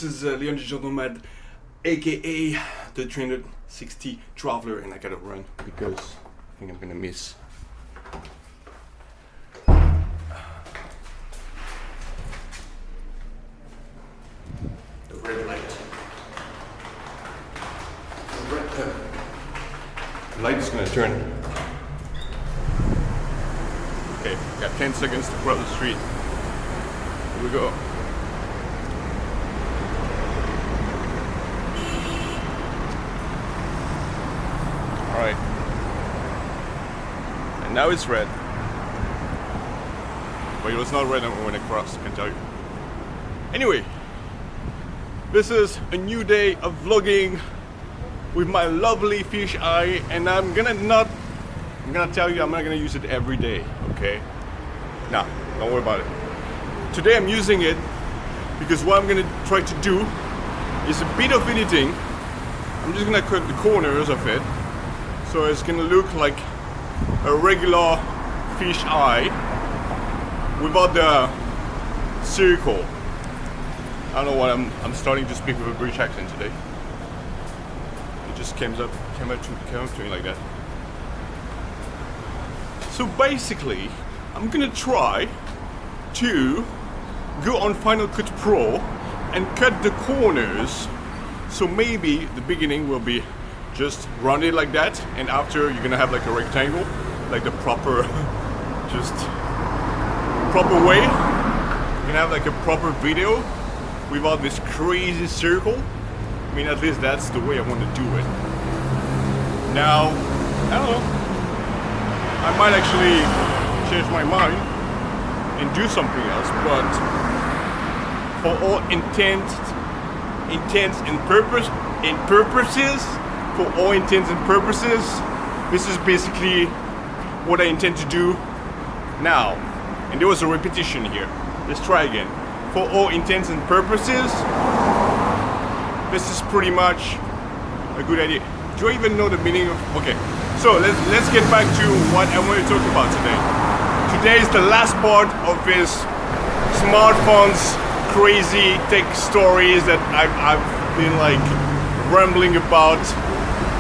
is Leon Digital Nomad, aka the 360 Traveler, and I gotta run because I think I'm gonna miss. The red light. The light is gonna turn. Okay, got 10 seconds to cross the street. Here we go. Alright. And now it's red. But it was not red when I crossed, I can tell you. Anyway, this is a new day of vlogging with my lovely fish eye, and I'm gonna tell you I'm not gonna use it every day, okay? Nah, don't worry about it. Today I'm using it because what I'm gonna try to do is a bit of editing. I'm just gonna cut the corners of it, so it's gonna look like a regular fish eye without the circle. I don't know what I'm starting to speak with a British accent today. It just came up to me like that. So basically, I'm gonna try to go on Final Cut Pro and cut the corners. So maybe the beginning will be just rounded like that, and after you're gonna have like a rectangle, like the proper, just proper way. You're gonna have like a proper video without this crazy circle. I mean, at least that's the way I want to do it. Now, I don't know. I might actually change my mind and do something else, but for all intents and purposes, this is basically what I intend to do now. And there was a repetition here. Let's try again. For all intents and purposes, this is pretty much a good idea. Do I even know the meaning of? Okay, so let's get back to what I want to talk about today. Today is the last part of this smartphones crazy tech stories that I've been like rambling about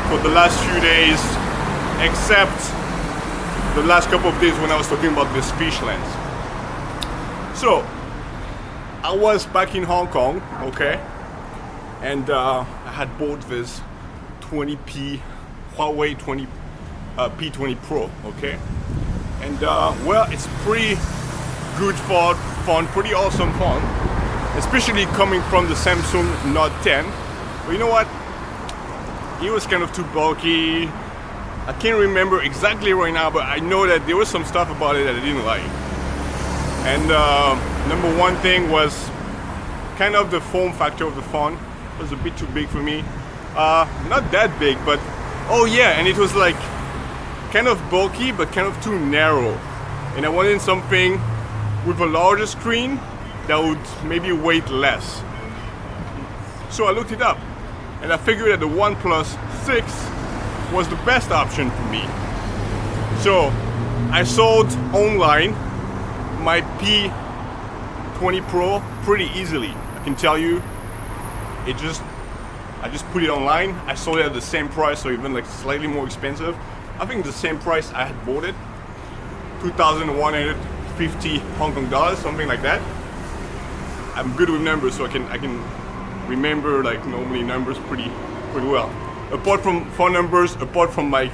for the last few days, except the last couple of days when I was talking about this fish lens. So I was back in Hong Kong, okay, and I had bought this 20p Huawei P20 Pro, okay, and well, it's pretty good fun, pretty awesome fun, especially coming from the Samsung Note 10. But you know what? It was kind of too bulky. I can't remember exactly right now, but I know that there was some stuff about it that I didn't like. And number one thing was kind of the form factor of the phone. It was a bit too big for me. Not that big, but oh yeah, and it was like kind of bulky, but kind of too narrow. And I wanted something with a larger screen that would maybe weigh less. So I looked it up, and I figured that the Oneplus 6 was the best option for me. So I sold online my P20 Pro pretty easily. I can tell you, I just put it online. I sold it at the same price, or even like slightly more expensive. I think the same price I had bought it, 2,150 Hong Kong dollars, something like that. I'm good with numbers, so I can remember like normally numbers pretty well. Apart from phone numbers, apart from my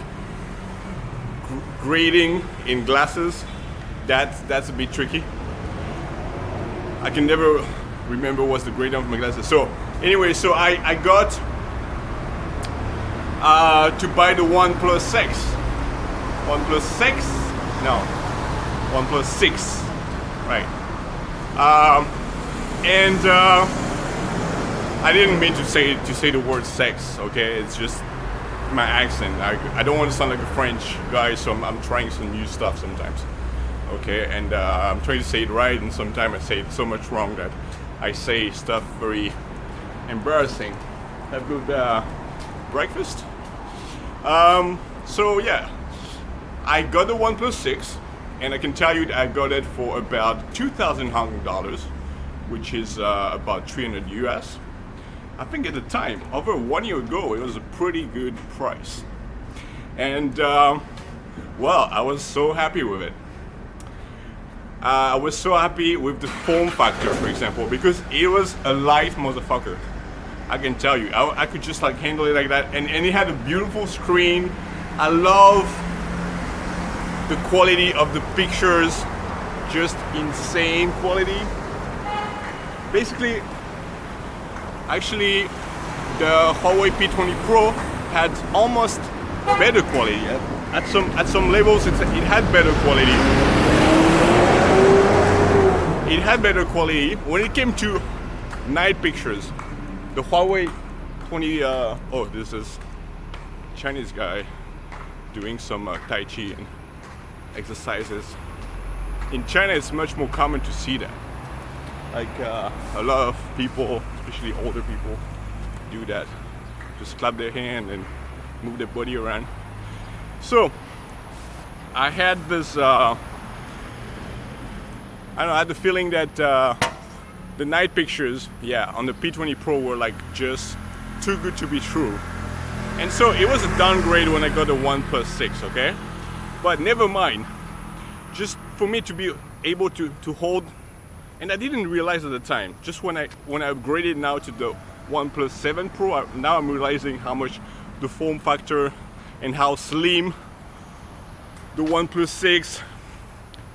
grading in glasses, that's a bit tricky. I can never remember what's the grade of my glasses. So anyway, so I got to buy the OnePlus 6. OnePlus 6? No. OnePlus 6. Right. And I didn't mean to say the word sex, okay? It's just my accent. I don't want to sound like a French guy, so I'm trying some new stuff sometimes. Okay, and I'm trying to say it right, and sometimes I say it so much wrong that I say stuff very embarrassing. Have good breakfast. So yeah, I got the OnePlus 6, and I can tell you that I got it for about 2,000 Hong Kong dollars, which is about 300 US. I think at the time, over 1 year ago, it was a pretty good price. And well, I was so happy with it. I was so happy with the form factor, for example, because it was a light motherfucker. I can tell you, I could just like handle it like that, and it had a beautiful screen. I love the quality of the pictures, just insane quality. Basically, actually, the Huawei P20 Pro had almost better quality. At some levels, it had better quality. It had better quality when it came to night pictures. The Huawei 20, oh, this is Chinese guy doing some Tai Chi and exercises. In China, it's much more common to see that. Like a lot of people, especially older people, do that. Just clap their hand and move their body around. So, I had this, I don't know, I had the feeling that the night pictures, yeah, on the P20 Pro were like just too good to be true. And so it was a downgrade when I got the Oneplus 6, okay? But never mind. Just for me to be able to hold, and I didn't realize at the time, just when I upgraded now to the Oneplus 7 Pro, now I'm realizing how much the form factor and how slim the Oneplus 6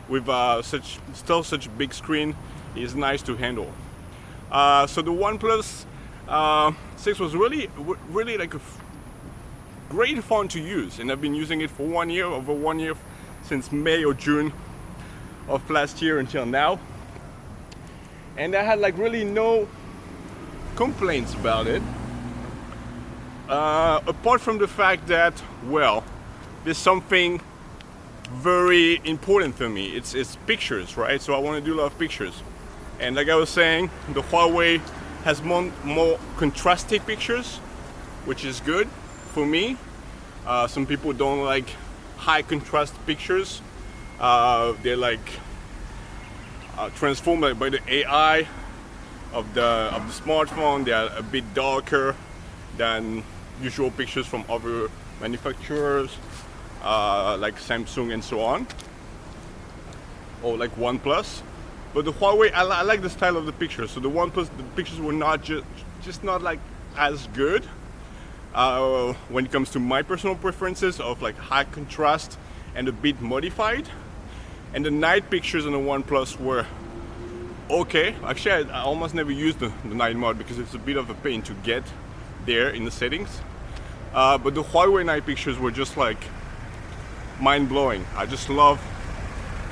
with still such big screen is nice to handle. So the Oneplus 6 was really like a great phone to use, and I've been using it for over 1 year, since May or June of last year until now, and I had like really no complaints about it, apart from the fact that, well, there's something very important for me. It's pictures, right? So I want to do a lot of pictures, and like I was saying, the Huawei has more contrasted pictures, which is good for me. Some people don't like high contrast pictures. They're like transformed by the AI of the smartphone. They are a bit darker than usual pictures from other manufacturers, like Samsung and so on, or like OnePlus. But the Huawei, I like the style of the pictures. So the OnePlus, the pictures were not just not like as good when it comes to my personal preferences of like high contrast and a bit modified. And the night pictures on the OnePlus were okay. Actually, I almost never used the night mode because it's a bit of a pain to get there in the settings. But the Huawei night pictures were just like mind-blowing. I just love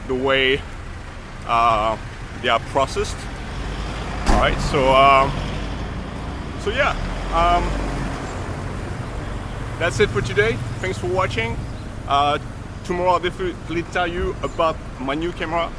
the way they are processed. All right, so yeah, that's it for today. Thanks for watching. Tomorrow I'll definitely tell you about my new camera.